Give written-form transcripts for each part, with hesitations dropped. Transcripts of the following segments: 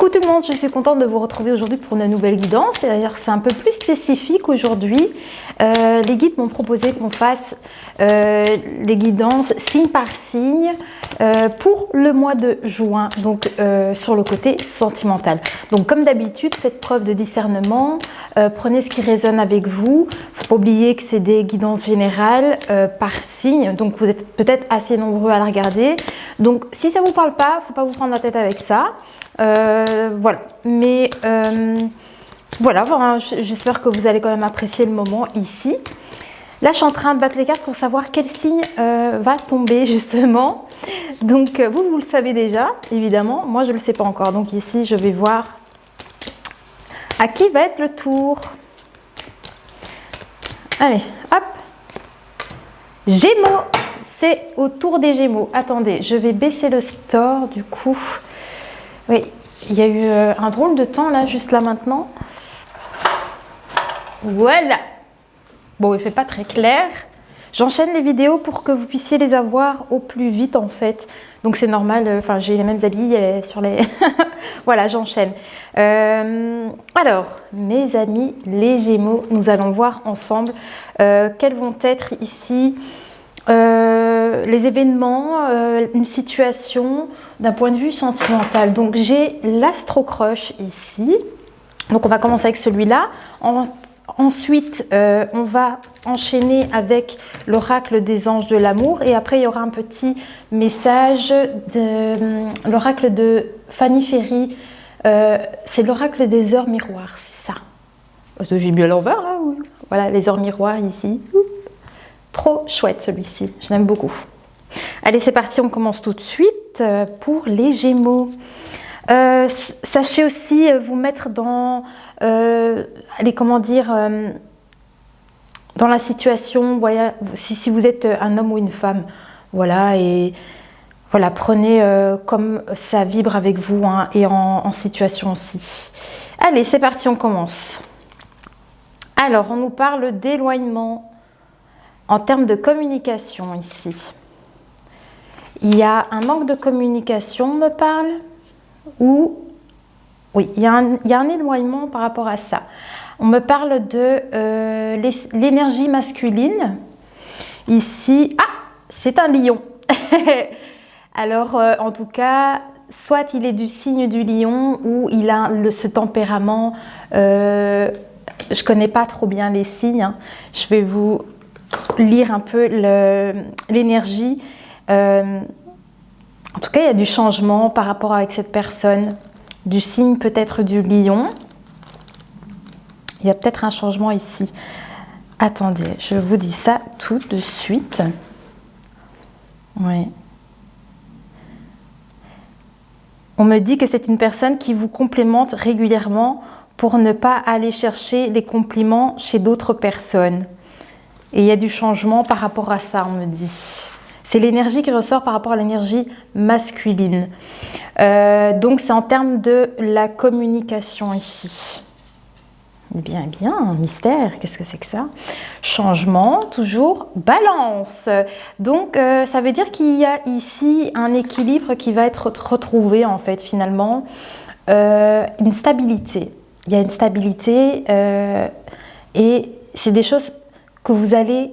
Coucou tout le monde, je suis contente de vous retrouver aujourd'hui pour une nouvelle guidance. Et d'ailleurs, c'est un peu plus spécifique aujourd'hui. Les guides m'ont proposé qu'on fasse les guidances signe par signe pour le mois de juin, donc sur le côté sentimental. Donc comme d'habitude, faites preuve de discernement, prenez ce qui résonne avec vous. Il ne faut pas oublier que c'est des guidances générales par signe, donc vous êtes peut-être assez nombreux à la regarder. Donc si ça ne vous parle pas, il ne faut pas vous prendre la tête avec ça. Voilà, mais voilà, j'espère que vous allez quand même apprécier le moment ici. Là, je suis en train de battre les cartes pour savoir quel signe va tomber justement. Donc, vous le savez déjà, évidemment. Moi, je ne le sais pas encore. Donc ici, je vais voir à qui va être le tour. Allez, hop. Gémeaux, c'est au tour des Gémeaux. Attendez, je vais baisser le store du coup. Oui, il y a eu un drôle de temps là, juste là maintenant. Voilà. Bon, il ne fait pas très clair. J'enchaîne les vidéos pour que vous puissiez les avoir au plus vite en fait. Donc c'est normal, enfin j'ai les mêmes habits sur les... Voilà, j'enchaîne. Alors, mes amis, les Gémeaux, nous allons voir ensemble quels vont être ici les événements, une situation d'un point de vue sentimental. Donc j'ai l'astro-croche ici. Donc on va commencer avec celui-là. Ensuite, on va enchaîner avec l'oracle des anges de l'amour. Et après, il y aura un petit message de l'oracle de Fanny Ferry. C'est l'oracle des heures miroirs, c'est ça. Parce que j'ai mis à l'envers, hein, oui. Voilà, les heures miroirs ici. Trop chouette celui-ci, je l'aime beaucoup. Allez, c'est parti, on commence tout de suite pour les Gémeaux. Sachez aussi vous mettre dans, allez, comment dire, dans la situation, voilà, si vous êtes un homme ou une femme, voilà, et voilà, prenez comme ça vibre avec vous, hein, et en situation aussi. Allez, c'est parti, on commence. Alors, on nous parle d'éloignement en termes de communication ici. Il y a un manque de communication, on me parle. Ou, oui, il y a un éloignement par rapport à ça. On me parle de l'énergie masculine. Ici, ah, c'est un lion. Alors, en tout cas, soit il est du signe du lion ou il a ce tempérament. Je ne connais pas trop bien les signes. Hein. Je vais vous lire un peu l'énergie. En tout cas, il y a du changement par rapport avec cette personne, du signe peut-être du lion. Il y a peut-être un changement ici. Attendez, je vous dis ça tout de suite. Oui. On me dit que c'est une personne qui vous complimente régulièrement pour ne pas aller chercher les compliments chez d'autres personnes. Et il y a du changement par rapport à ça, on me dit. C'est l'énergie qui ressort par rapport à l'énergie masculine. Donc, c'est en termes de la communication ici. Bien, bien, mystère, qu'est-ce que c'est que ça? Changement, toujours, balance. Donc, ça veut dire qu'il y a ici un équilibre qui va être retrouvé, en fait, finalement. Une stabilité. Il y a une stabilité et c'est des choses que vous allez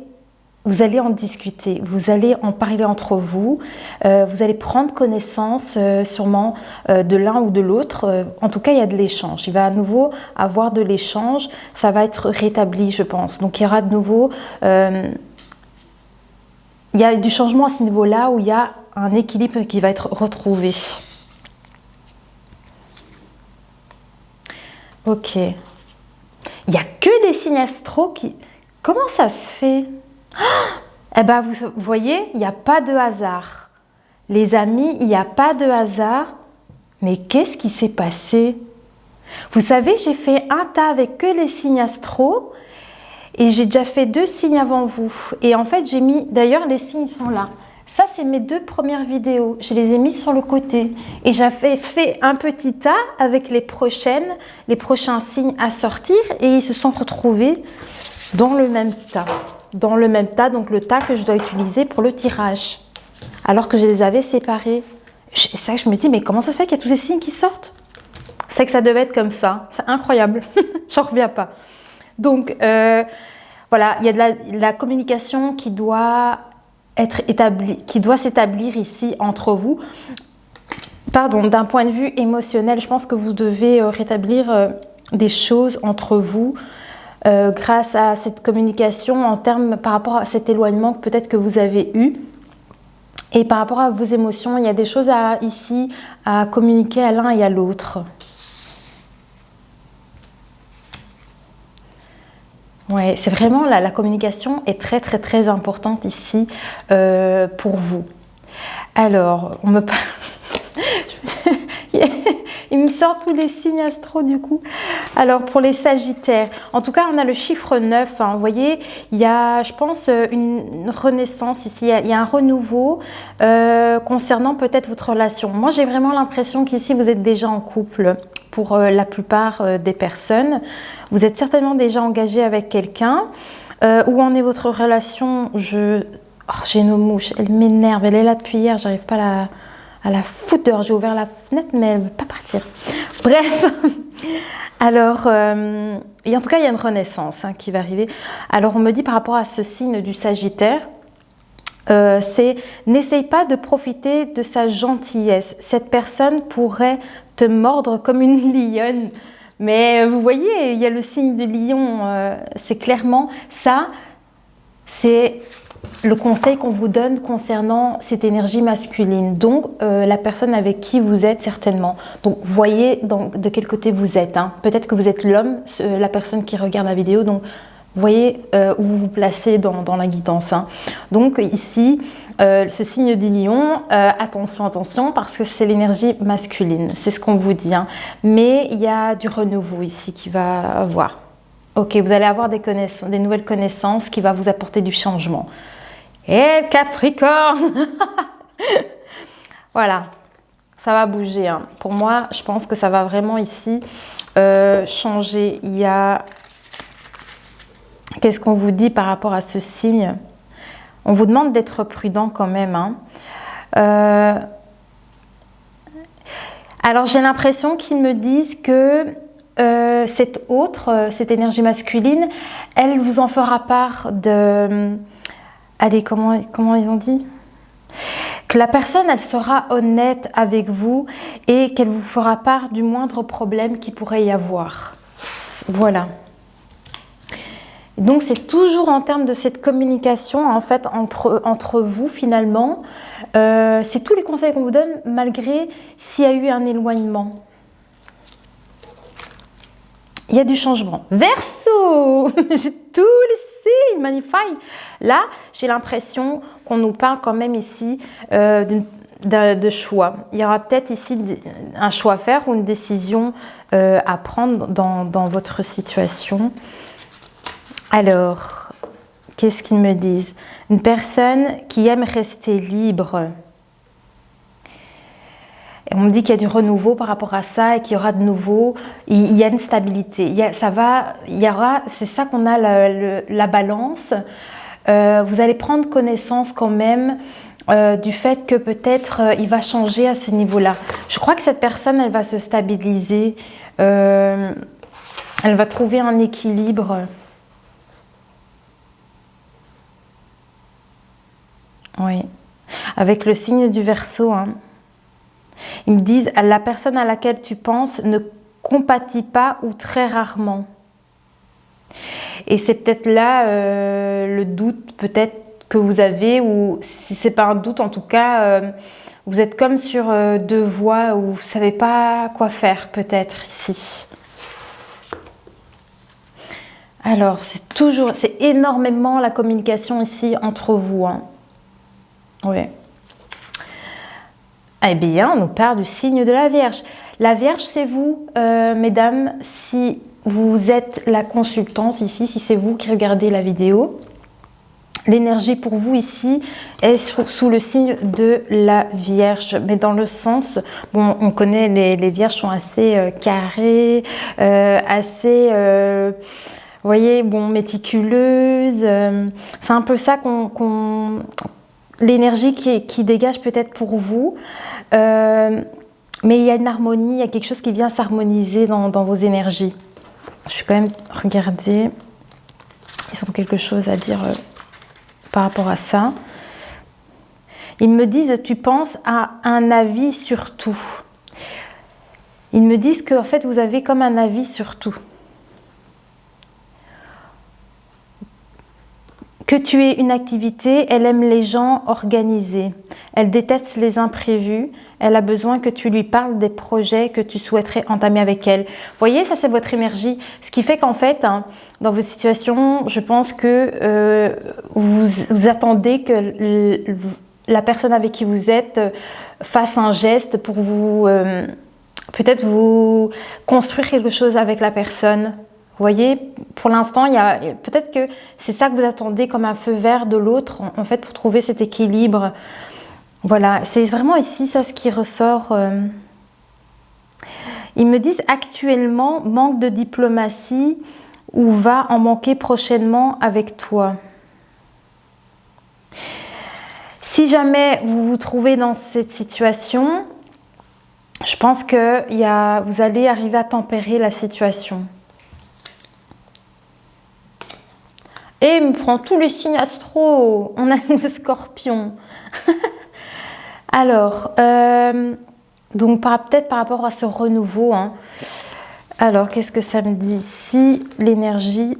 en discuter, vous allez en parler entre vous, vous allez prendre connaissance sûrement de l'un ou de l'autre. En tout cas, il y a de l'échange. Il va à nouveau avoir de l'échange. Ça va être rétabli, je pense. Donc, il y aura de nouveau... il y a du changement à ce niveau-là où il y a un équilibre qui va être retrouvé. Ok. Il n'y a que des signes astro qui... Comment ça se fait ? Eh bien, vous voyez, il n'y a pas de hasard. Les amis, il n'y a pas de hasard. Mais qu'est-ce qui s'est passé? Vous savez, j'ai fait un tas avec que les signes astro. Et j'ai déjà fait 2 signes avant vous. Et en fait, j'ai mis... D'ailleurs, les signes sont là. Ça, c'est mes 2 premières vidéos. Je les ai mis sur le côté. Et j'avais fait un petit tas avec les prochains signes à sortir. Et ils se sont retrouvés dans le même tas. Dans le même tas, donc le tas que je dois utiliser pour le tirage. Alors que je les avais séparés. Ça, je me dis, mais comment ça se fait qu'il y a tous ces signes qui sortent? c'est que ça devait être comme ça. C'est incroyable. J'en reviens pas. Donc, voilà, il y a de la communication qui doit être établie, qui doit s'établir ici entre vous. Pardon, d'un point de vue émotionnel, je pense que vous devez rétablir des choses entre vous grâce à cette communication en termes par rapport à cet éloignement peut-être que vous avez eu. Et par rapport à vos émotions, il y a des choses ici à communiquer à l'un et à l'autre. Ouais, c'est vraiment la communication est très très très importante ici pour vous. Alors, on me parle... Il me sort tous les signes astro du coup. Alors pour les Sagittaires, en tout cas on a le chiffre 9, hein, vous voyez, il y a je pense une renaissance ici, il y a un renouveau concernant peut-être votre relation. Moi j'ai vraiment l'impression qu'ici vous êtes déjà en couple pour la plupart des personnes. Vous êtes certainement déjà engagé avec quelqu'un. Où en est votre relation? J'ai une mouche, elle m'énerve, elle est là depuis hier, j'arrive pas à la foutre dehors. J'ai ouvert la fenêtre mais elle ne veut pas partir. Bref, alors, et en tout cas il y a une renaissance qui va arriver. Alors on me dit par rapport à ce signe du Sagittaire, c'est n'essaye pas de profiter de sa gentillesse. Cette personne pourrait te mordre comme une lionne. Mais vous voyez, il y a le signe du lion, c'est clairement ça, c'est le conseil qu'on vous donne concernant cette énergie masculine. Donc, la personne avec qui vous êtes certainement. Donc, voyez de quel côté vous êtes. Hein. Peut-être que vous êtes l'homme, la personne qui regarde la vidéo. Donc, voyez où vous vous placez dans la guidance. Hein. Donc, ici, ce signe du lion, attention, attention, parce que c'est l'énergie masculine. C'est ce qu'on vous dit. Hein. Mais il y a du renouveau ici qui va avoir. Ok, vous allez avoir des nouvelles connaissances qui vont vous apporter du changement. Et Capricorne, voilà, ça va bouger. Hein. Pour moi, je pense que ça va vraiment ici changer. Il y a... Qu'est-ce qu'on vous dit par rapport à ce signe? On vous demande d'être prudent quand même. Hein. Alors, j'ai l'impression qu'ils me disent que cette énergie masculine, elle vous en fera part de... Allez, comment ils ont dit? Que la personne, elle sera honnête avec vous et qu'elle vous fera part du moindre problème qu'il pourrait y avoir. Voilà. Donc, c'est toujours en termes de cette communication, en fait, entre vous, finalement. C'est tous les conseils qu'on vous donne, malgré s'il y a eu un éloignement. Il y a du changement. Verseau, j'ai tous les signes, magnifique. Là, j'ai l'impression qu'on nous parle quand même ici de choix. Il y aura peut-être ici un choix à faire ou une décision à prendre dans votre situation. Alors, qu'est-ce qu'ils me disent? Une personne qui aime rester libre. Et on me dit qu'il y a du renouveau par rapport à ça et qu'il y aura de nouveau, il y a une stabilité. C'est ça qu'on a la balance. Vous allez prendre connaissance quand même du fait que peut-être il va changer à ce niveau-là. Je crois que cette personne, elle va se stabiliser. Elle va trouver un équilibre. Oui, avec le signe du Verseau. Hein. Ils me disent, la personne à laquelle tu penses ne compatit pas ou très rarement. Et c'est peut-être là le doute peut-être que vous avez, ou si ce n'est pas un doute, en tout cas, vous êtes comme sur deux voies où vous ne savez pas quoi faire peut-être ici. Alors, c'est énormément la communication ici entre vous. Hein. Oui. Eh bien, on nous parle du signe de la Vierge. La Vierge, c'est vous, mesdames, si vous êtes la consultante ici, si c'est vous qui regardez la vidéo. L'énergie pour vous ici est sous le signe de la Vierge, mais dans le sens, bon, on connaît les Vierges sont assez carrées, assez, vous voyez, bon, méticuleuses. C'est un peu ça l'énergie qui dégage peut-être pour vous. Mais il y a une harmonie, il y a quelque chose qui vient s'harmoniser dans vos énergies. Je vais quand même regarder. Ils ont quelque chose à dire par rapport à ça. Ils me disent, tu penses à un avis sur tout. Ils me disent qu'en fait, vous avez comme un avis sur tout. Que tu aies une activité, elle aime les gens organisés. Elle déteste les imprévus. Elle a besoin que tu lui parles des projets que tu souhaiterais entamer avec elle. Vous voyez, ça c'est votre énergie. Ce qui fait qu'en fait, hein, dans vos situations, je pense que vous attendez que la personne avec qui vous êtes fasse un geste pour vous, peut-être vous construire quelque chose avec la personne. Vous voyez, pour l'instant, peut-être que c'est ça que vous attendez comme un feu vert de l'autre, en fait, pour trouver cet équilibre. Voilà, c'est vraiment ici ça ce qui ressort. Ils me disent actuellement, manque de diplomatie ou va en manquer prochainement avec toi. Si jamais vous vous trouvez dans cette situation, je pense que vous allez arriver à tempérer la situation. Et il me prend tous les signes astro. On a le scorpion. Alors, donc peut-être par rapport à ce renouveau. Hein. Alors, qu'est-ce que ça me dit ici? L'énergie.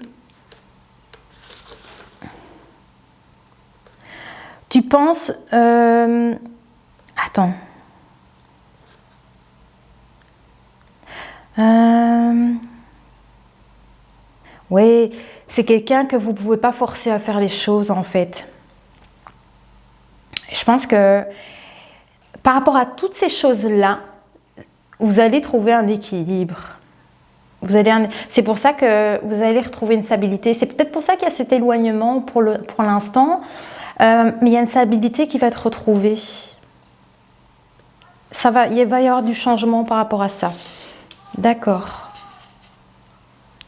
Tu penses... Attends. Oui, c'est quelqu'un que vous ne pouvez pas forcer à faire les choses en fait. Je pense que par rapport à toutes ces choses-là, vous allez trouver un équilibre. C'est pour ça que vous allez retrouver une stabilité. C'est peut-être pour ça qu'il y a cet éloignement pour l'instant, mais il y a une stabilité qui va être retrouvée. Il va y avoir du changement par rapport à ça. D'accord.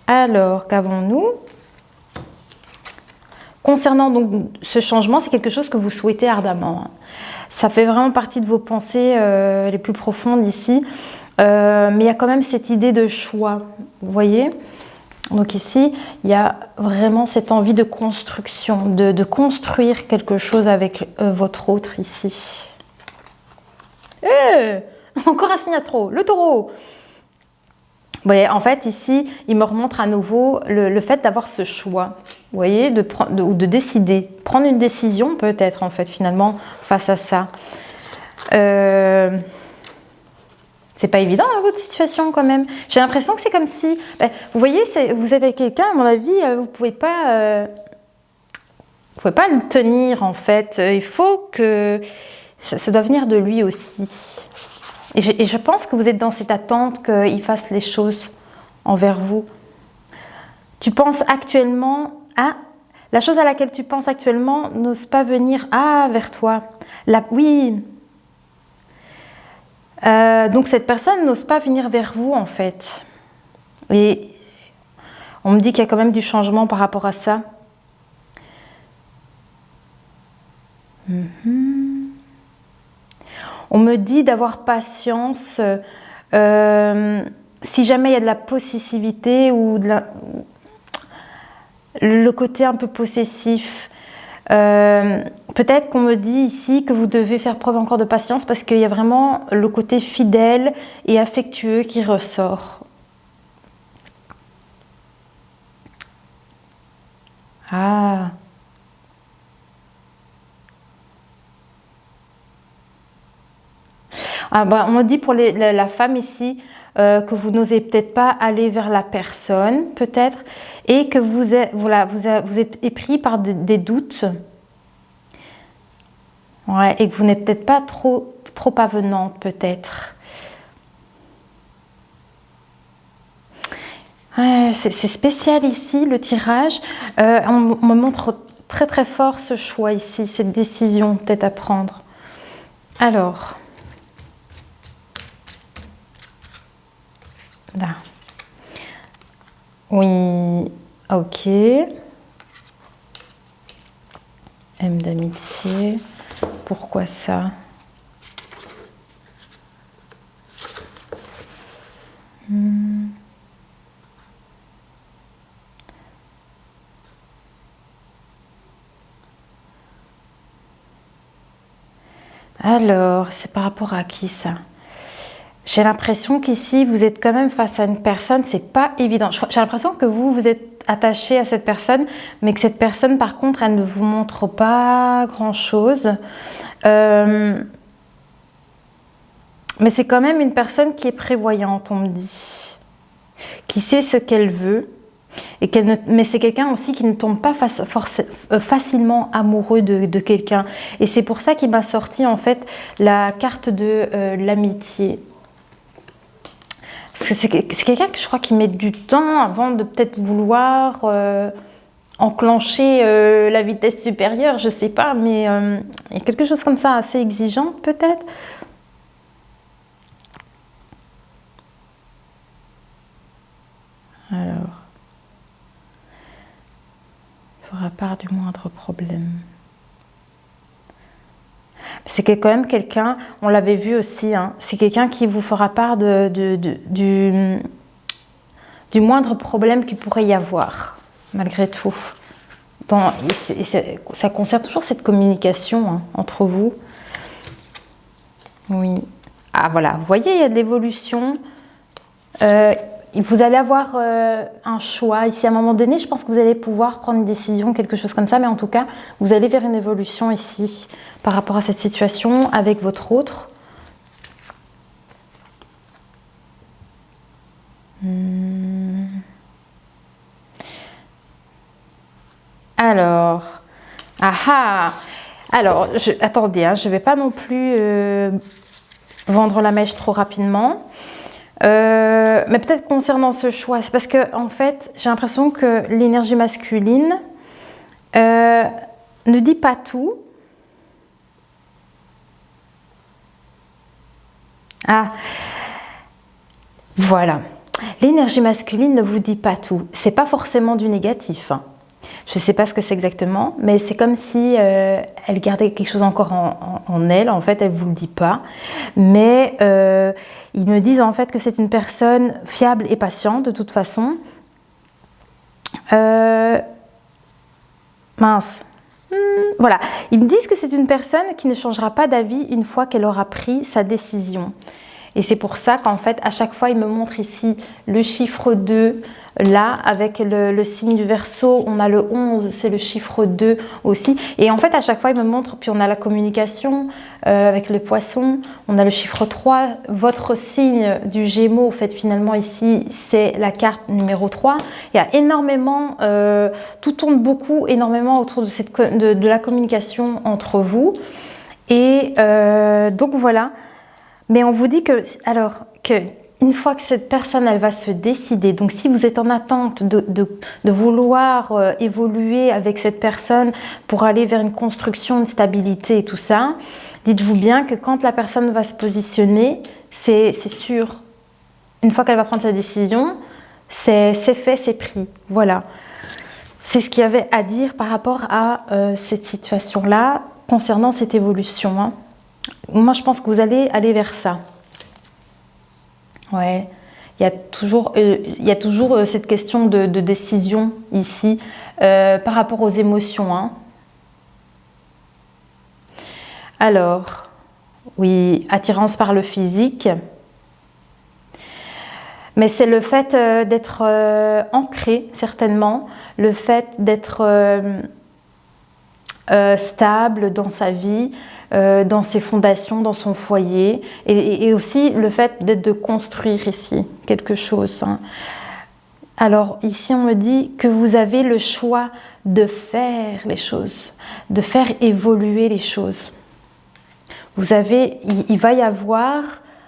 Alors, qu'avons-nous ? Concernant donc ce changement, c'est quelque chose que vous souhaitez ardemment. Ça fait vraiment partie de vos pensées les plus profondes ici. Mais il y a quand même cette idée de choix, vous voyez ? Donc ici, il y a vraiment cette envie de construction, de construire quelque chose avec votre autre ici. Encore un signe astro, le taureau. Vous voyez, en fait, ici, il me remontre à nouveau le fait d'avoir ce choix, vous voyez, ou de décider, prendre une décision peut-être, en fait, finalement, face à ça. C'est pas évident, hein, votre situation, quand même. J'ai l'impression que c'est comme si... vous voyez, vous êtes avec quelqu'un, à mon avis, vous pouvez pas le tenir, en fait. Il faut que... Ça doit venir de lui aussi. Et je pense que vous êtes dans cette attente qu'il fasse les choses envers vous. Tu penses actuellement à... La chose à laquelle tu penses actuellement n'ose pas venir vers toi. Oui. Donc cette personne n'ose pas venir vers vous en fait. Et on me dit qu'il y a quand même du changement par rapport à ça. On me dit d'avoir patience si jamais il y a de la possessivité ou le côté un peu possessif. Peut-être qu'on me dit ici que vous devez faire preuve encore de patience parce qu'il y a vraiment le côté fidèle et affectueux qui ressort. Ah. On me dit pour la femme ici que vous n'osez peut-être pas aller vers la personne, peut-être, et que vous êtes épris par des doutes. Ouais, et que vous n'êtes peut-être pas trop avenante, peut-être. Ouais, c'est spécial ici, le tirage. On me montre très très fort ce choix ici, cette décision peut-être à prendre. Alors... Là. Oui, ok. M d'amitié. Pourquoi ça? Alors, c'est par rapport à qui ça? J'ai l'impression qu'ici, vous êtes quand même face à une personne, c'est pas évident. J'ai l'impression que vous êtes attaché à cette personne, mais que cette personne, par contre, elle ne vous montre pas grand-chose. Mais c'est quand même une personne qui est prévoyante, on me dit. Qui sait ce qu'elle veut. Et mais c'est quelqu'un aussi qui ne tombe pas facilement amoureux de quelqu'un. Et c'est pour ça qu'il m'a sorti en fait la carte de l'amitié. Parce que c'est quelqu'un que je crois qui met du temps avant de peut-être vouloir enclencher la vitesse supérieure, je sais pas, mais il y a quelque chose comme ça assez exigeant peut-être. Alors, il fera part du moindre problème. C'est quand même quelqu'un, on l'avait vu aussi, hein, c'est quelqu'un qui vous fera part du moindre problème qu'il pourrait y avoir, malgré tout. Ça concerne toujours cette communication hein, entre vous. Oui. Ah voilà, vous voyez, il y a de l'évolution. Vous allez avoir un choix ici à un moment donné. Je pense que vous allez pouvoir prendre une décision, quelque chose comme ça. Mais en tout cas, vous allez vers une évolution ici par rapport à cette situation avec votre autre. Alors, alors, attendez, hein, je ne vais pas non plus vendre la mèche trop rapidement. Mais peut-être concernant ce choix, c'est parce que en fait, j'ai l'impression que l'énergie masculine ne dit pas tout. Ah, voilà. L'énergie masculine ne vous dit pas tout. C'est pas forcément du négatif. Hein. Je ne sais pas ce que c'est exactement, mais c'est comme si elle gardait quelque chose encore en elle. En fait, elle ne vous le dit pas. Mais ils me disent en fait que c'est une personne fiable et patiente de toute façon. Mince. Voilà. Ils me disent que c'est une personne qui ne changera pas d'avis une fois qu'elle aura pris sa décision. Et c'est pour ça qu'en fait, à chaque fois, il me montre ici le chiffre 2. Là, avec le signe du Verseau, on a le 11, c'est le chiffre 2 aussi. Et en fait, à chaque fois, il me montre, puis on a la communication avec le Poisson, on a le chiffre 3. Votre signe du Gémeaux, en fait, finalement, ici, c'est la carte numéro 3. Il y a énormément, tout tourne beaucoup, énormément autour de la communication entre vous. Et donc, voilà. Mais on vous dit que, alors, une fois que cette personne, elle va se décider, donc si vous êtes en attente de vouloir évoluer avec cette personne pour aller vers une construction, une stabilité et tout ça, dites-vous bien que quand la personne va se positionner, c'est sûr, une fois qu'elle va prendre sa décision, c'est fait, c'est pris. Voilà. C'est ce qu'il y avait à dire par rapport à cette situation-là, concernant cette évolution. Hein. Moi, je pense que vous allez aller vers ça. Ouais, il y a toujours cette question de décision ici par rapport aux émotions. Hein. Alors, oui, attirance par le physique. Mais c'est le fait d'être ancré, certainement. Le fait d'être stable dans sa vie, dans ses fondations, dans son foyer, et aussi le fait d'être de construire ici quelque chose. Hein. Alors ici on me dit que vous avez le choix de faire les choses, de faire évoluer les choses. Il va y avoir,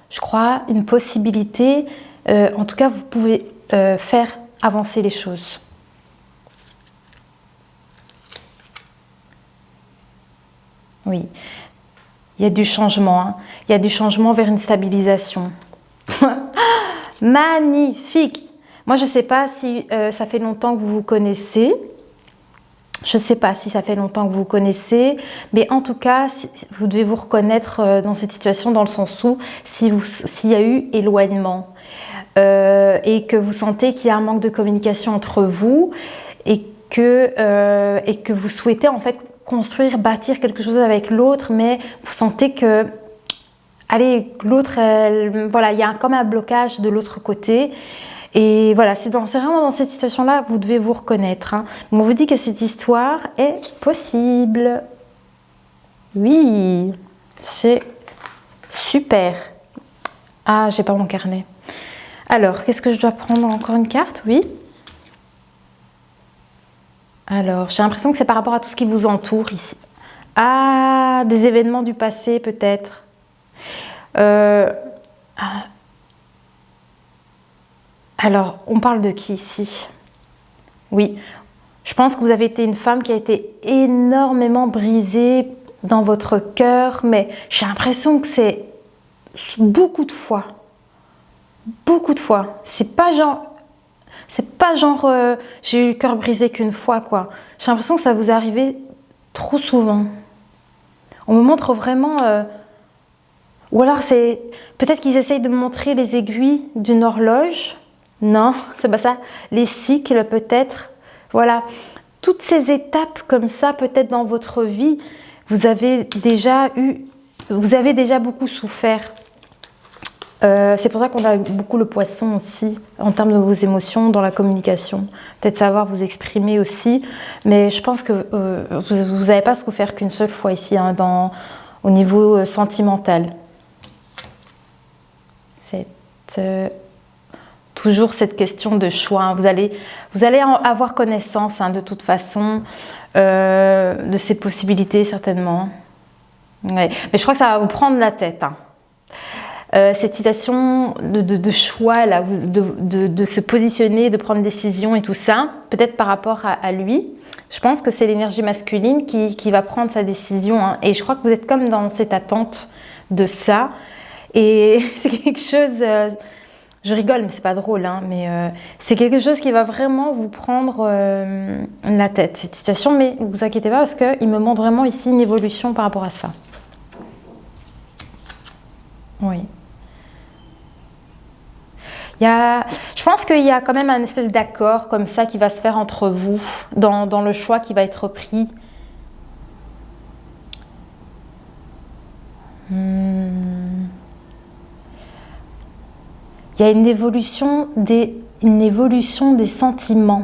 je crois, une possibilité, en tout cas vous pouvez faire avancer les choses. Oui. Il y a du changement, hein. Il y a du changement vers une stabilisation. Magnifique! Moi, je ne sais pas si ça fait longtemps que vous vous connaissez. Je ne sais pas si ça fait longtemps que vous vous connaissez. Mais en tout cas, vous devez vous reconnaître dans cette situation dans le sens où s'il y a eu éloignement et que vous sentez qu'il y a un manque de communication entre vous et que vous souhaitez en fait construire, bâtir quelque chose avec l'autre, mais vous sentez que, allez, l'autre, voilà, il y a comme un blocage de l'autre côté. Et voilà, c'est vraiment dans cette situation-là que vous devez vous reconnaître. Hein. On vous dit que cette histoire est possible. Oui, c'est super. Ah, j'ai pas mon carnet. Alors, qu'est-ce que je dois prendre? Encore une carte? Oui. Alors, j'ai l'impression que c'est par rapport à tout ce qui vous entoure ici. Ah, des événements du passé peut-être. Alors, on parle de qui ici? Oui, je pense que vous avez été une femme qui a été énormément brisée dans votre cœur, mais j'ai l'impression que c'est beaucoup de fois. Beaucoup de fois. C'est pas genre j'ai eu le cœur brisé qu'une fois, quoi. J'ai l'impression que ça vous est arrivé trop souvent. On me montre vraiment... ou alors c'est... Peut-être qu'ils essayent de me montrer les aiguilles d'une horloge. Non, c'est pas ça. Les cycles, peut-être. Voilà. Toutes ces étapes comme ça, peut-être dans votre vie, vous avez déjà beaucoup souffert. C'est pour ça qu'on a beaucoup le poisson aussi, en termes de vos émotions, dans la communication. Peut-être savoir vous exprimer aussi. Mais je pense que vous n'avez pas souffert qu'une seule fois ici, hein, au niveau sentimental. C'est... toujours cette question de choix. Hein. Vous allez avoir connaissance, hein, de toute façon, de ces possibilités certainement. Ouais. Mais je crois que ça va vous prendre la tête. Hein. Cette citation de choix, là, de se positionner, de prendre une décision et tout ça, peut-être par rapport à lui. Je pense que c'est l'énergie masculine qui va prendre sa décision. Hein. Et je crois que vous êtes comme dans cette attente de ça. Et c'est quelque chose... je rigole, mais c'est pas drôle, hein, mais c'est quelque chose qui va vraiment vous prendre la tête, cette situation. Mais ne vous inquiétez pas, parce qu'il me montre vraiment ici une évolution par rapport à ça. Oui. Je pense qu'il y a quand même un espèce d'accord comme ça qui va se faire entre vous, dans le choix qui va être pris. Il y a une évolution des sentiments.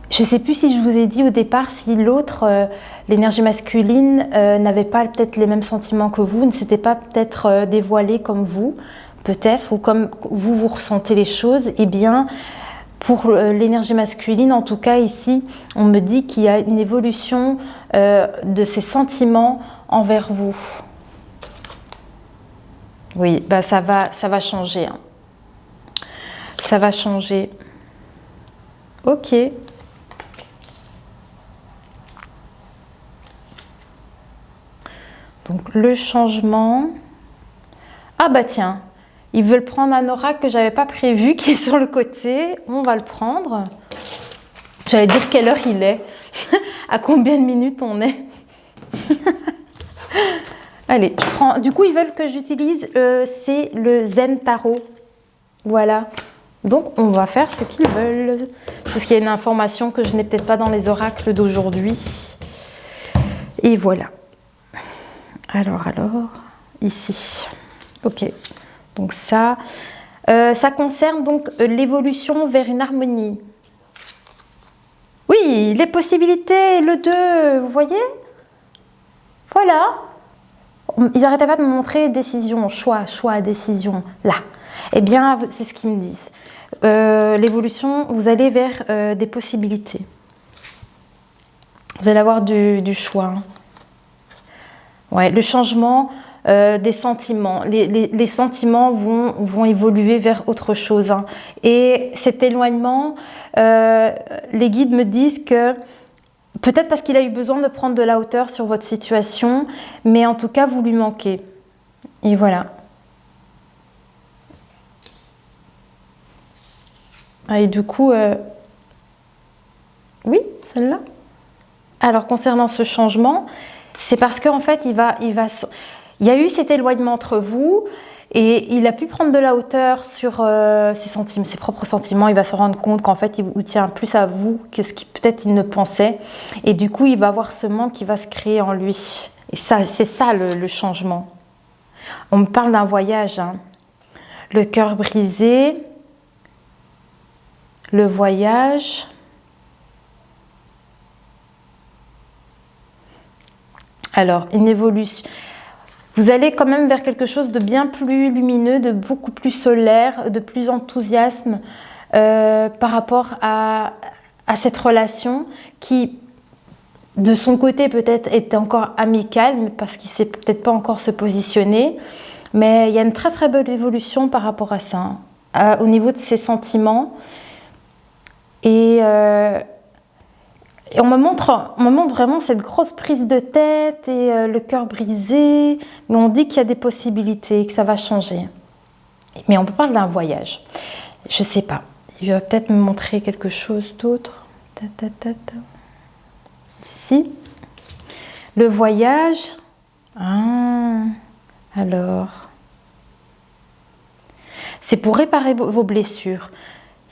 Je ne sais plus si je vous ai dit au départ si l'autre, l'énergie masculine, n'avait pas peut-être les mêmes sentiments que vous, ne s'était pas peut-être dévoilé comme vous, peut-être, ou comme vous ressentez les choses. Eh bien, pour l'énergie masculine, en tout cas ici, on me dit qu'il y a une évolution de ses sentiments envers vous. Oui, bah ça va changer. Hein. Ça va changer. Ok. Donc le changement. Ah bah tiens, ils veulent prendre un oracle que j'avais pas prévu, qui est sur le côté. On va le prendre. J'allais dire quelle heure il est. À combien de minutes on est. Allez, je prends. Du coup, ils veulent que j'utilise, c'est le Zen Tarot. Voilà. Donc, on va faire ce qu'ils veulent. Parce qu'il y a une information que je n'ai peut-être pas dans les oracles d'aujourd'hui. Et voilà. Alors, ici. Ok. Donc ça concerne donc l'évolution vers une harmonie. Oui, les possibilités, le 2, vous voyez? Voilà. Ils n'arrêtaient pas de me montrer décision, choix, décision, là. Eh bien, c'est ce qu'ils me disent. L'évolution, vous allez vers des possibilités. Vous allez avoir du choix. Ouais, le changement des sentiments. Les sentiments vont évoluer vers autre chose. Hein. Et cet éloignement, les guides me disent que peut-être parce qu'il a eu besoin de prendre de la hauteur sur votre situation, mais en tout cas, vous lui manquez. Et voilà. Et du coup, oui, celle-là. Alors, concernant ce changement, c'est parce qu'en fait, il y a eu cet éloignement entre vous Et il a pu prendre de la hauteur sur ses sentiments, ses propres sentiments. Il va se rendre compte qu'en fait, il vous tient plus à vous que ce qu'il peut-être il ne pensait. Et du coup, il va avoir ce manque qui va se créer en lui. Et ça, c'est ça le changement. On me parle d'un voyage, hein. Le cœur brisé, le voyage. Alors, une évolution. Vous allez quand même vers quelque chose de bien plus lumineux, de beaucoup plus solaire, de plus enthousiasme par rapport à cette relation qui, de son côté, peut-être était encore amicale, mais parce qu'il ne sait peut-être pas encore se positionner. Mais il y a une très très belle évolution par rapport à ça, hein, au niveau de ses sentiments. Et on me montre vraiment cette grosse prise de tête et le cœur brisé. Mais on dit qu'il y a des possibilités, que ça va changer. Mais on peut parler d'un voyage. Je ne sais pas. Il va peut-être me montrer quelque chose d'autre. Ici. Le voyage. Ah, alors. C'est pour réparer vos blessures.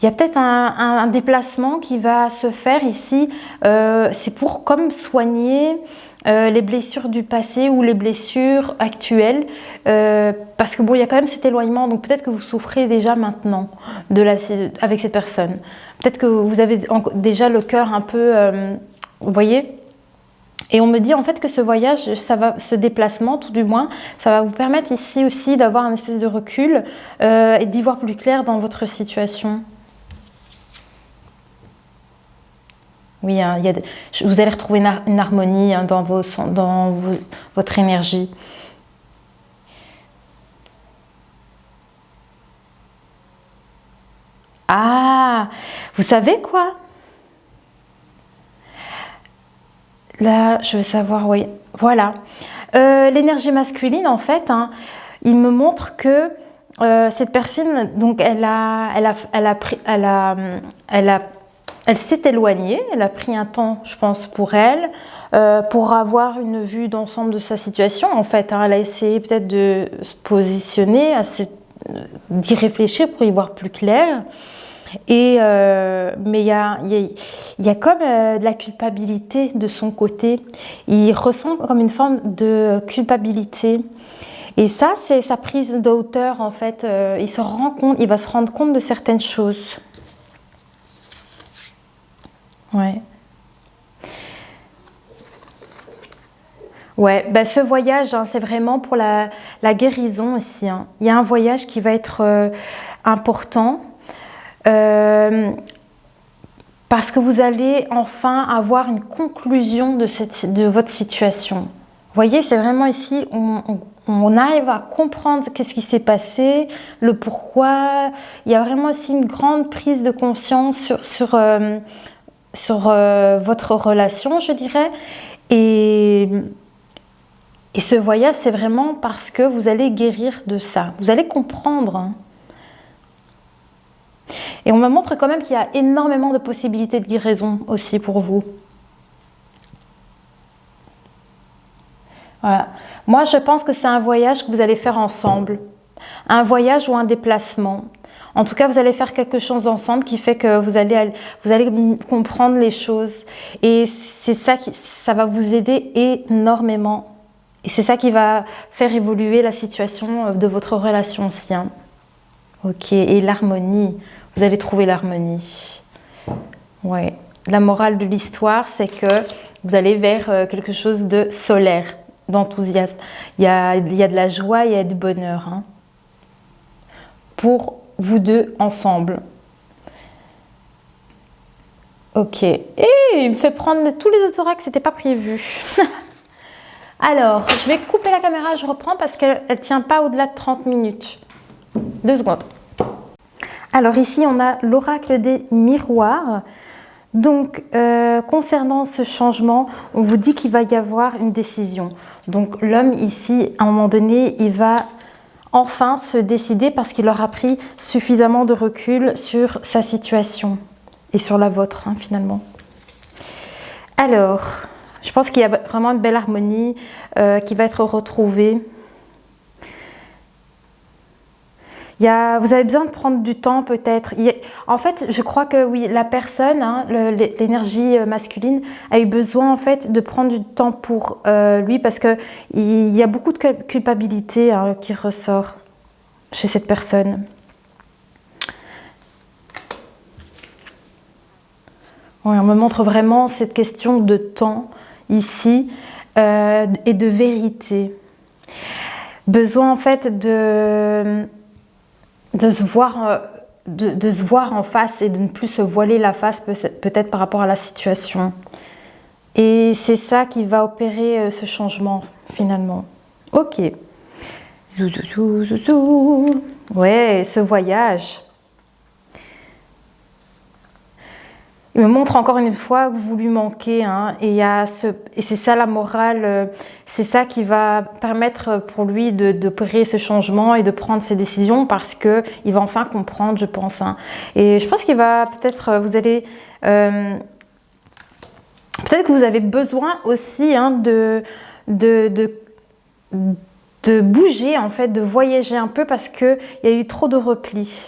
Il y a peut-être un déplacement qui va se faire ici. C'est pour comme soigner les blessures du passé ou les blessures actuelles. Parce que bon, il y a quand même cet éloignement. Donc peut-être que vous souffrez déjà maintenant avec cette personne. Peut-être que vous avez déjà le cœur un peu... vous voyez ? Et on me dit en fait que ce voyage, ce déplacement tout du moins, ça va vous permettre ici aussi d'avoir une espèce de recul et d'y voir plus clair dans votre situation. Oui, hein, vous allez retrouver une harmonie hein, dans votre énergie. Ah, vous savez quoi ? Là, je veux savoir, oui. Voilà. L'énergie masculine, en fait, hein, il me montre que cette personne, donc, elle s'est éloignée. Elle a pris un temps, je pense, pour elle, pour avoir une vue d'ensemble de sa situation. En fait, hein, elle a essayé peut-être de se positionner, d'y réfléchir pour y voir plus clair. Mais il y a comme de la culpabilité de son côté. Il ressent comme une forme de culpabilité. Et ça, c'est sa prise de hauteur, en fait. Il va se rendre compte de certaines choses. Ouais. Ouais, bah ce voyage, hein, c'est vraiment pour la guérison ici. Hein. Il y a un voyage qui va être important. Parce que vous allez enfin avoir une conclusion de votre situation. Vous voyez, c'est vraiment ici, on arrive à comprendre qu'est-ce qui s'est passé, le pourquoi. Il y a vraiment aussi une grande prise de conscience sur votre relation, je dirais. Et ce voyage, c'est vraiment parce que vous allez guérir de ça. Vous allez comprendre. Hein. Et on me montre quand même qu'il y a énormément de possibilités de guérison aussi pour vous. Voilà. Moi, je pense que c'est un voyage que vous allez faire ensemble. Un voyage ou un déplacement. En tout cas, vous allez faire quelque chose ensemble qui fait que vous allez comprendre les choses. Et c'est ça ça va vous aider énormément. Et c'est ça qui va faire évoluer la situation de votre relation aussi. Hein. Ok, et l'harmonie. Vous allez trouver l'harmonie. Ouais. La morale de l'histoire, c'est que vous allez vers quelque chose de solaire, d'enthousiasme. Il y a de la joie, il y a du bonheur. Hein, pour vous deux ensemble. Ok. Et il me fait prendre tous les autoracs, c'était pas prévu. Alors, je vais couper la caméra, je reprends parce qu'elle ne tient pas au-delà de 30 minutes. 2 secondes. Alors ici, on a l'oracle des miroirs. Donc, concernant ce changement, on vous dit qu'il va y avoir une décision. Donc, l'homme ici, à un moment donné, il va enfin se décider parce qu'il aura pris suffisamment de recul sur sa situation et sur la vôtre, hein, finalement. Alors, je pense qu'il y a vraiment une belle harmonie qui va être retrouvée. Vous avez besoin de prendre du temps peut-être. En fait, je crois que oui, la personne, hein, l'énergie masculine, a eu besoin en fait de prendre du temps pour lui parce que il y a beaucoup de culpabilité hein, qui ressort chez cette personne. Ouais, on me montre vraiment cette question de temps ici et de vérité. Besoin en fait de se voir en face et de ne plus se voiler la face peut-être par rapport à la situation. Et c'est ça qui va opérer ce changement finalement. Ok. Ouais, ce voyage. Il me montre encore une fois que vous lui manquez, hein, et c'est ça la morale, c'est ça qui va permettre pour lui d'opérer ce changement et de prendre ses décisions parce qu'il va enfin comprendre, je pense. Hein. Et je pense qu'il va peut-être, peut-être que vous avez besoin aussi hein, de bouger, en fait, de voyager un peu parce qu'il y a eu trop de repli.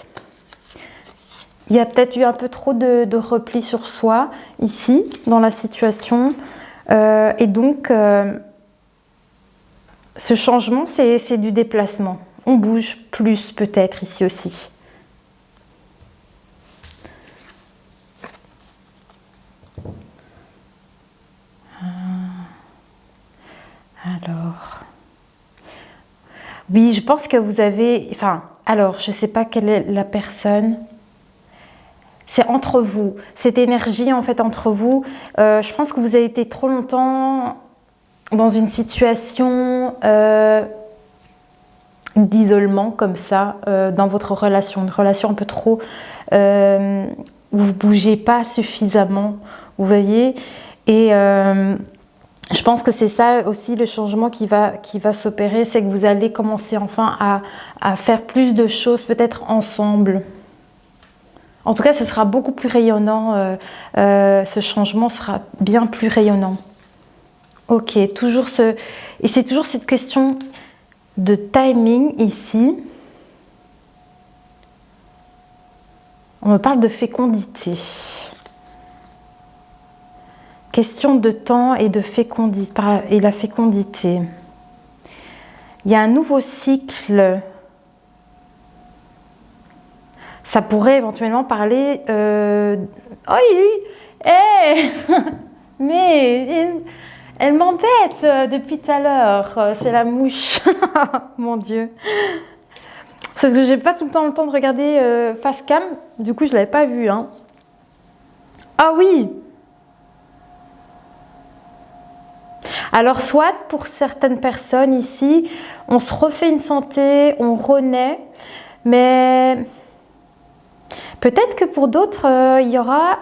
Il y a peut-être eu un peu trop de repli sur soi, ici, dans la situation. Et donc, ce changement, c'est du déplacement. On bouge plus, peut-être, ici aussi. Alors... Oui, je pense que vous avez... Enfin, alors, je ne sais pas quelle est la personne... C'est entre vous, cette énergie en fait entre vous. Je pense que vous avez été trop longtemps dans une situation d'isolement comme ça, dans votre relation. Une relation un peu trop... où vous ne bougez pas suffisamment, vous voyez. Et je pense que c'est ça aussi le changement qui va s'opérer, c'est que vous allez commencer enfin à faire plus de choses peut-être ensemble. En tout cas, ce sera beaucoup plus rayonnant, ce changement sera bien plus rayonnant. Ok, et c'est toujours cette question de timing ici. On me parle de fécondité. Question de temps et de fécondité, et la fécondité. Il y a un nouveau cycle. Ça pourrait éventuellement parler... Oh, hey mais elle m'embête depuis tout à l'heure. C'est la mouche. Mon Dieu. C'est parce que j'ai pas tout le temps de regarder face cam. Du coup, je l'avais pas vu. Hein. Ah oui. Alors, soit pour certaines personnes ici, on se refait une santé, on renaît. Mais... peut-être que pour d'autres, il y aura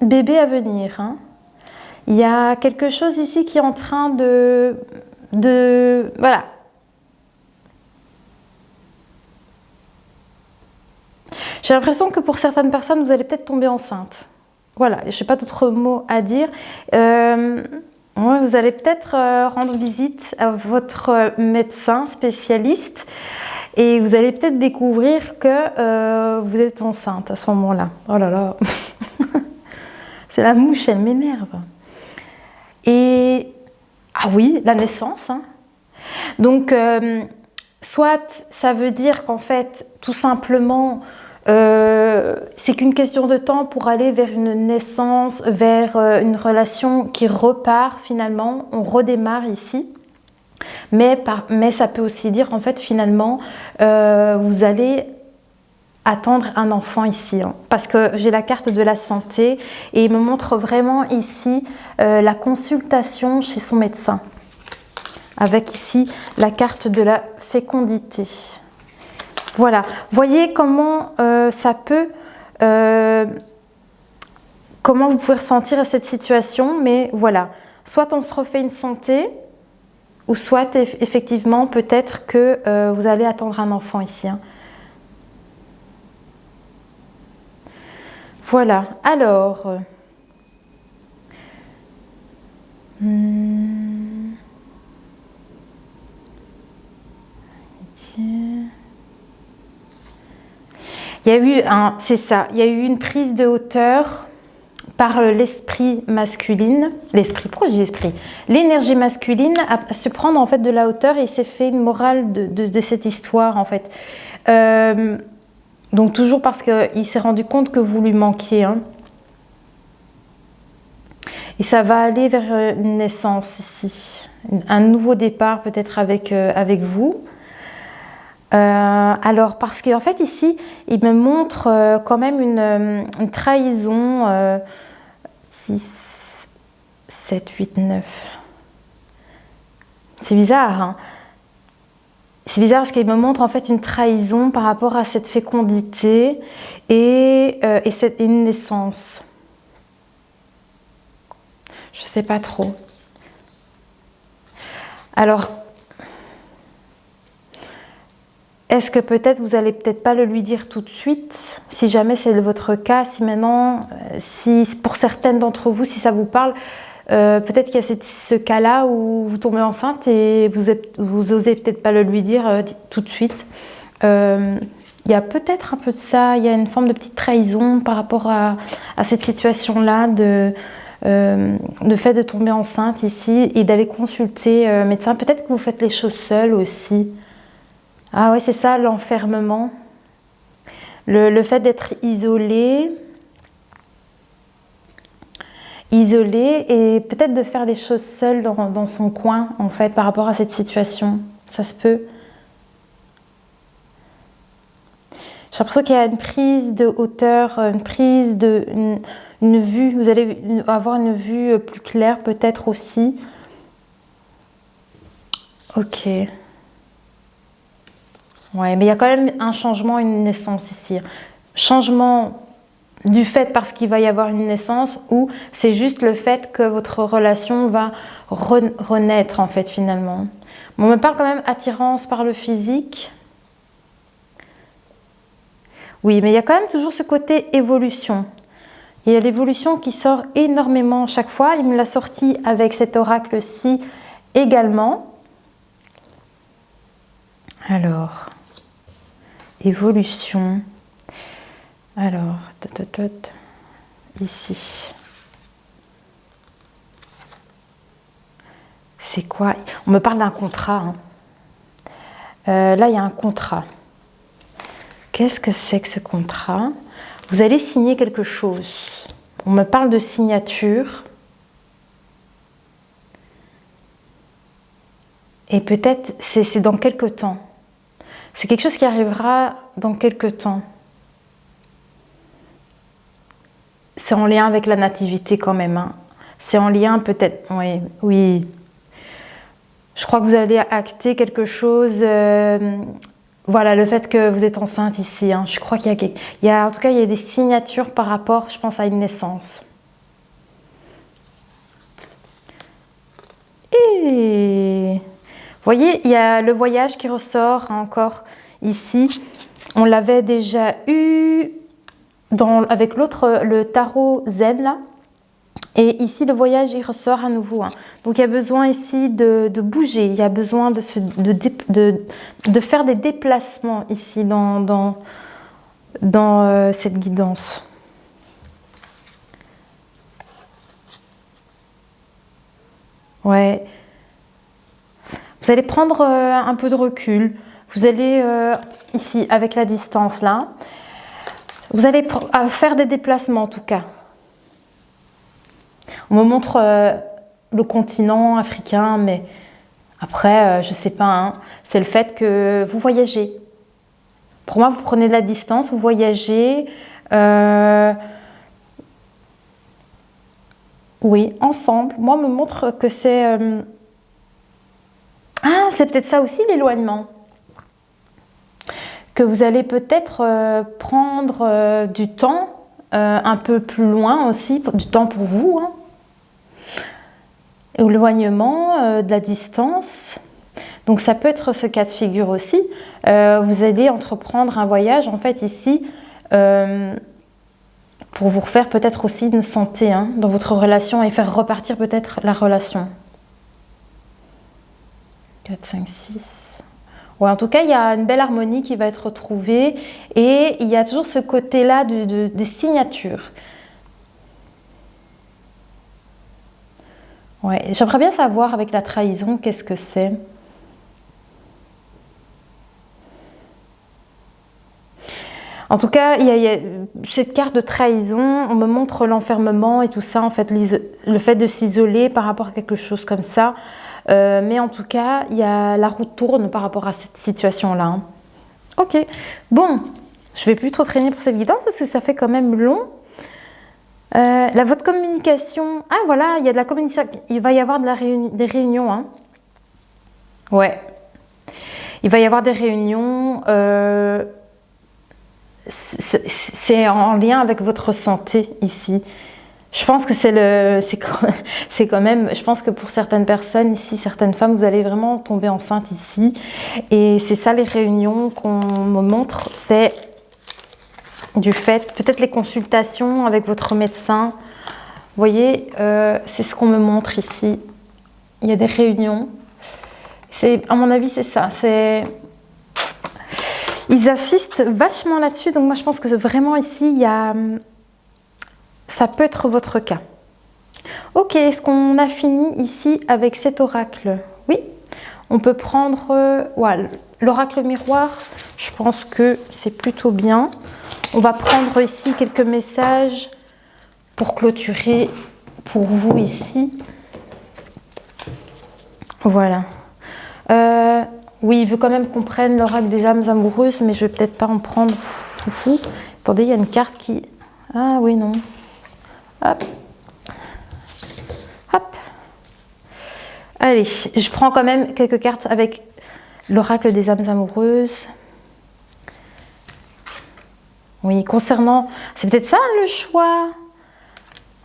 bébé à venir. Hein. Il y a quelque chose ici qui est en train de voilà. J'ai l'impression que pour certaines personnes, vous allez peut-être tomber enceinte. Voilà, je n'ai pas d'autres mots à dire. Vous allez peut-être rendre visite à votre médecin spécialiste. Et vous allez peut-être découvrir que vous êtes enceinte à ce moment-là. Oh là là. C'est la mouche, elle m'énerve. Et... ah oui, la naissance. Hein. Donc, soit ça veut dire qu'en fait, tout simplement, c'est qu'une question de temps pour aller vers une naissance, vers une relation qui repart finalement. On redémarre ici. Mais ça peut aussi dire en fait finalement vous allez attendre un enfant ici hein, parce que j'ai la carte de la santé et il me montre vraiment ici la consultation chez son médecin avec ici la carte de la fécondité. Voilà, voyez comment ça peut comment vous pouvez ressentir cette situation, mais voilà, soit on se refait une santé ou soit effectivement peut-être que vous allez attendre un enfant ici. Hein. Voilà, alors... Il y a eu c'est ça, il y a eu une prise de hauteur par l'esprit masculine, pourquoi je dis l'esprit? L'énergie masculine à se prendre en fait de la hauteur et il s'est fait une morale de cette histoire en fait. Donc toujours parce qu'il s'est rendu compte que vous lui manquiez. Hein. Et ça va aller vers une naissance ici, un nouveau départ peut-être avec vous. Alors parce qu'en fait ici, il me montre quand même une trahison. 6, 7, 8, 9. C'est bizarre. Hein, c'est bizarre parce qu'il me montre en fait une trahison par rapport à cette fécondité et une naissance. Je ne sais pas trop. Alors, est-ce que peut-être vous allez peut-être pas le lui dire tout de suite, si jamais c'est votre cas, si maintenant, si pour certaines d'entre vous, si ça vous parle, peut-être qu'il y a ce cas-là où vous tombez enceinte et vous osez peut-être pas le lui dire tout de suite. Il y a peut-être un peu de ça, il y a une forme de petite trahison par rapport à cette situation-là le fait de tomber enceinte ici et d'aller consulter un médecin. Peut-être que vous faites les choses seules aussi. Ah oui, c'est ça, l'enfermement. Le fait d'être isolé et peut-être de faire les choses seul dans son coin, en fait, par rapport à cette situation. Ça se peut. J'ai l'impression qu'il y a une prise de hauteur, une prise une vue. Vous allez avoir une vue plus claire, peut-être aussi. Ok. Ouais, mais il y a quand même un changement, une naissance ici. Changement du fait parce qu'il va y avoir une naissance ou c'est juste le fait que votre relation va renaître en fait finalement. Bon, on me parle quand même attirance par le physique. Oui, mais il y a quand même toujours ce côté évolution. Il y a l'évolution qui sort énormément chaque fois. Il me l'a sorti avec cet oracle-ci également. Alors, évolution. Alors, ici. C'est quoi? On me parle d'un contrat. Hein. Là, il y a un contrat. Qu'est-ce que c'est que ce contrat? Vous allez signer quelque chose. On me parle de signature. Et peut-être c'est dans quelque temps. C'est quelque chose qui arrivera dans quelque temps. C'est en lien avec la nativité quand même. Hein. C'est en lien peut-être... Oui. Je crois que vous allez acter quelque chose... voilà, le fait que vous êtes enceinte ici. Hein. Je crois qu'il y a... En tout cas, il y a des signatures par rapport, je pense, à une naissance. Et... Vous voyez, il y a le voyage qui ressort encore ici. On l'avait déjà eu avec l'autre, le tarot Zen là. Et ici, le voyage, il ressort à nouveau. Hein. Donc, il y a besoin ici de bouger. Il y a besoin de faire des déplacements ici dans cette guidance. Ouais. Vous allez prendre un peu de recul. Vous allez ici, avec la distance là, vous allez faire des déplacements en tout cas. On me montre le continent africain, mais après, je ne sais pas, hein, c'est le fait que vous voyagez. Pour moi, vous prenez de la distance, vous voyagez. Oui, ensemble. Moi, on me montre que c'est... Ah, c'est peut-être ça aussi l'éloignement. Que vous allez peut-être prendre du temps un peu plus loin aussi, du temps pour vous. Hein. Éloignement, de la distance. Donc ça peut être ce cas de figure aussi. Vous allez entreprendre un voyage en fait ici pour vous refaire peut-être aussi une santé hein, dans votre relation et faire repartir peut-être la relation. 4, 5, 6. Ouais, en tout cas, il y a une belle harmonie qui va être retrouvée et il y a toujours ce côté-là des signatures. Ouais, j'aimerais bien savoir avec la trahison, qu'est-ce que c'est. En tout cas, il y a cette carte de trahison, on me montre l'enfermement et tout ça, en fait, le fait de s'isoler par rapport à quelque chose comme ça. Mais en tout cas, la roue tourne par rapport à cette situation-là. Hein. Ok, bon, je vais plus trop traîner pour cette guidance parce que ça fait quand même long. Votre communication, ah voilà, il y a de la communication, il va y avoir des réunions. Hein. Ouais, il va y avoir des réunions. C'est en lien avec votre santé ici. Je pense que c'est quand même, je pense que pour certaines personnes ici, certaines femmes, vous allez vraiment tomber enceinte ici. Et c'est ça les réunions qu'on me montre, c'est du fait, peut-être les consultations avec votre médecin. Vous voyez, c'est ce qu'on me montre ici. Il y a des réunions. À mon avis, c'est ça. Ils assistent vachement là-dessus. Donc moi, je pense que vraiment ici, ça peut être votre cas. Ok, est-ce qu'on a fini ici avec cet oracle? Oui, on peut prendre l'oracle miroir. Je pense que c'est plutôt bien. On va prendre ici quelques messages pour clôturer pour vous ici. Voilà. Oui, il veut quand même qu'on prenne l'oracle des âmes amoureuses, mais je vais peut-être pas en prendre foufou. Attendez, il y a une carte qui... Ah oui, non. Hop. Hop. Allez, je prends quand même quelques cartes avec l'oracle des âmes amoureuses. Oui, concernant... C'est peut-être ça le choix.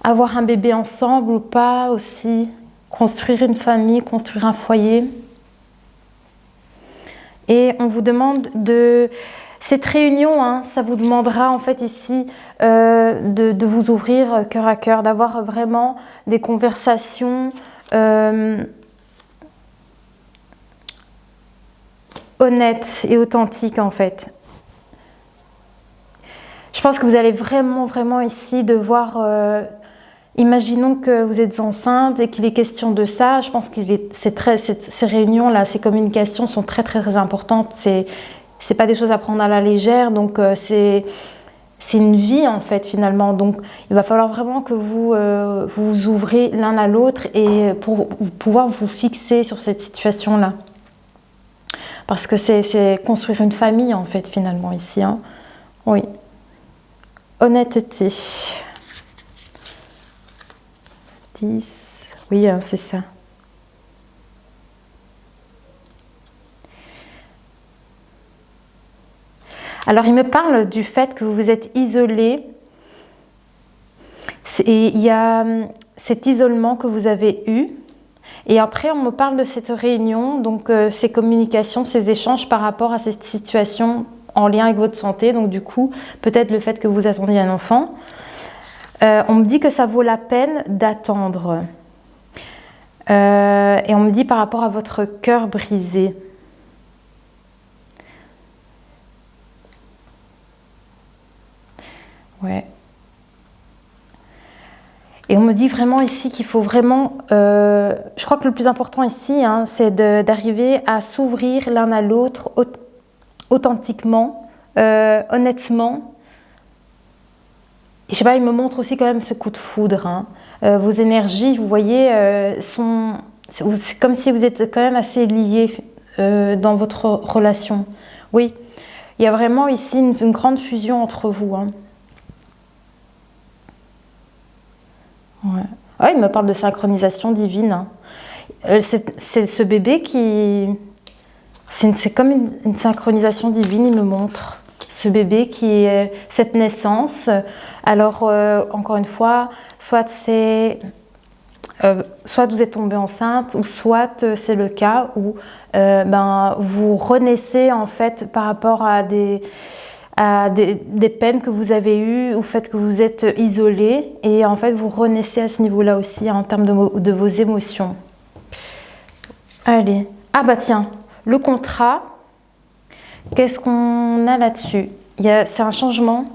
Avoir un bébé ensemble ou pas aussi. Construire une famille, construire un foyer. Et on vous demande de... Cette réunion, hein, ça vous demandera en fait ici de vous ouvrir cœur à cœur, d'avoir vraiment des conversations honnêtes et authentiques en fait. Je pense que vous allez vraiment ici devoir... Imaginons que vous êtes enceinte et qu'il est question de ça. Je pense que ces réunions-là, ces communications sont très importantes. C'est pas des choses à prendre à la légère. Donc, c'est une vie, en fait, finalement. Donc, il va falloir vraiment que vous vous ouvrez l'un à l'autre et pour pouvoir vous fixer sur cette situation-là. Parce que c'est construire une famille, en fait, finalement, ici. Hein. Oui. Honnêteté. Oui, c'est ça. Alors, il me parle du fait que vous vous êtes isolé. Et il y a cet isolement que vous avez eu. Et après, on me parle de cette réunion, donc ces communications, ces échanges par rapport à cette situation en lien avec votre santé. Donc, du coup, peut-être le fait que vous attendiez un enfant. On me dit que ça vaut la peine d'attendre. Et on me dit par rapport à votre cœur brisé. Ouais. Et on me dit vraiment ici qu'il faut vraiment... je crois que le plus important ici, hein, c'est d'arriver à s'ouvrir l'un à l'autre authentiquement, honnêtement. Je sais pas, il me montre aussi quand même ce coup de foudre. Hein. Vos énergies, vous voyez, c'est comme si vous êtes quand même assez liés dans votre relation. Oui, il y a vraiment ici une grande fusion entre vous. Hein. Ouais. Ouais, il me parle de synchronisation divine. Hein. C'est ce bébé qui... C'est comme une synchronisation divine, il me montre. Ce bébé qui est cette naissance. Alors, encore une fois, soit vous êtes tombée enceinte, ou soit c'est le cas où vous renaissez en fait par rapport à des peines que vous avez eues, ou fait que vous êtes isolé, et en fait vous renaissez à ce niveau-là aussi en termes de vos émotions. Allez, ah bah tiens, le contrat. Qu'est-ce qu'on a là-dessus? C'est un changement.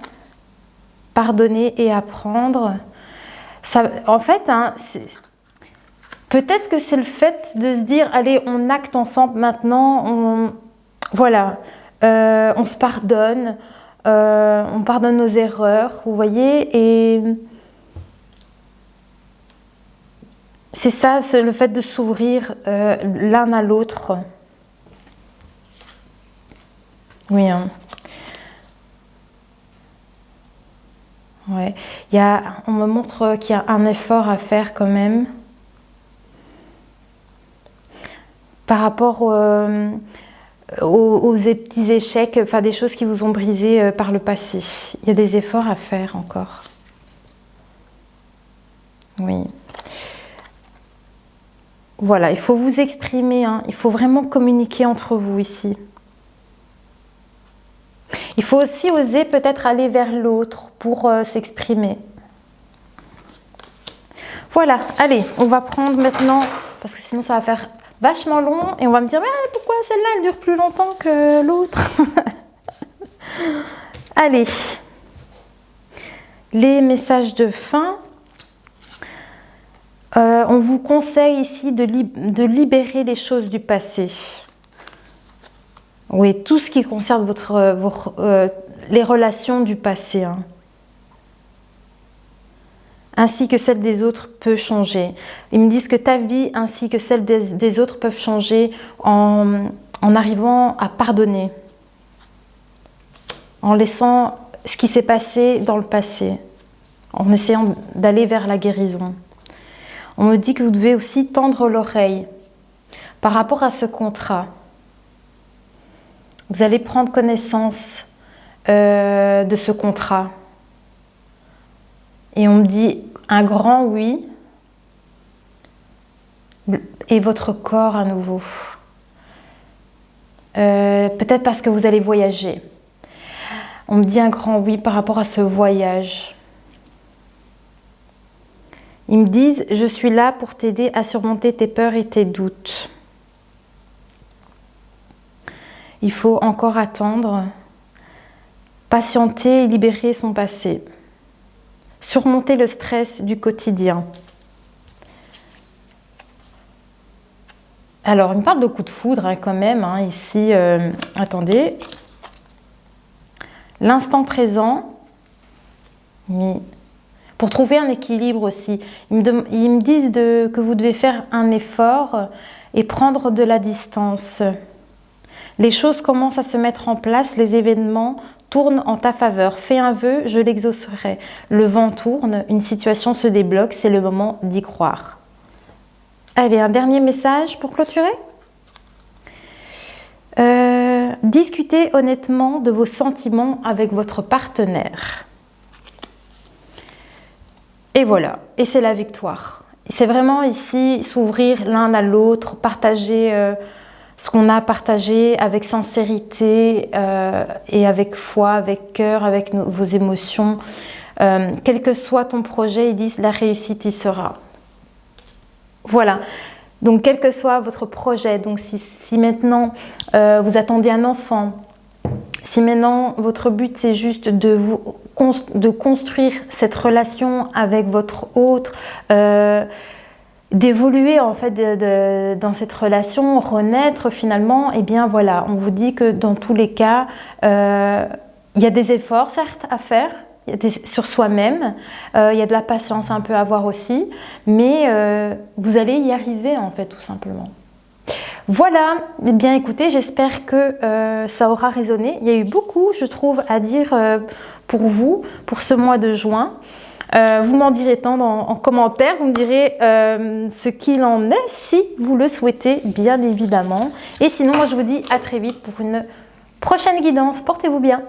Pardonner et apprendre. Ça, en fait, hein, peut-être que c'est le fait de se dire, allez, on acte ensemble maintenant, voilà, on se pardonne, on pardonne nos erreurs, vous voyez, et c'est ça, le fait de s'ouvrir l'un à l'autre. Oui, hein. Ouais. On me montre qu'il y a un effort à faire quand même par rapport aux petits échecs, enfin des choses qui vous ont brisé par le passé. Il y a des efforts à faire encore. Oui. Voilà, il faut vous exprimer, hein. Il faut vraiment communiquer entre vous ici. Il faut aussi oser peut-être aller vers l'autre pour s'exprimer. Voilà, allez, on va prendre maintenant, parce que sinon ça va faire vachement long et on va me dire mais pourquoi celle-là elle dure plus longtemps que l'autre. Allez, les messages de fin. On vous conseille ici de libérer les choses du passé. Oui, tout ce qui concerne les relations du passé, hein, ainsi que celle des autres peut changer. Ils me disent que ta vie ainsi que celle des autres peuvent changer en arrivant à pardonner, en laissant ce qui s'est passé dans le passé, en essayant d'aller vers la guérison. On me dit que vous devez aussi tendre l'oreille par rapport à ce contrat. Vous allez prendre connaissance de ce contrat. Et on me dit un grand oui et votre corps à nouveau. Peut-être parce que vous allez voyager. On me dit un grand oui par rapport à ce voyage. Ils me disent, je suis là pour t'aider à surmonter tes peurs et tes doutes. Il faut encore attendre, patienter et libérer son passé. Surmonter le stress du quotidien. Alors, il me parle de coup de foudre hein, quand même, hein, ici. Attendez. L'instant présent. Mais pour trouver un équilibre aussi. Ils me disent que vous devez faire un effort et prendre de la distance. Les choses commencent à se mettre en place, les événements tournent en ta faveur. Fais un vœu, je l'exaucerai. Le vent tourne, une situation se débloque, c'est le moment d'y croire. Allez, un dernier message pour clôturer. Discutez honnêtement de vos sentiments avec votre partenaire. Et voilà, et c'est la victoire. C'est vraiment ici s'ouvrir l'un à l'autre, partager ce qu'on a partagé avec sincérité et avec foi, avec cœur, avec vos émotions. Quel que soit ton projet, ils disent la réussite y sera. Voilà, donc quel que soit votre projet, donc si maintenant vous attendez un enfant, si maintenant votre but c'est juste de construire cette relation avec votre autre, d'évoluer en fait dans cette relation, renaître finalement, et bien voilà, on vous dit que dans tous les cas, il y a des efforts certes à faire, sur soi-même, il y a de la patience un peu à avoir aussi, mais vous allez y arriver en fait tout simplement. Voilà, eh bien écoutez, j'espère que ça aura résonné. Il y a eu beaucoup, je trouve, à dire pour vous, pour ce mois de juin. Vous m'en direz tant en commentaire, vous me direz ce qu'il en est si vous le souhaitez, bien évidemment. Et sinon, moi je vous dis à très vite pour une prochaine guidance. Portez-vous bien.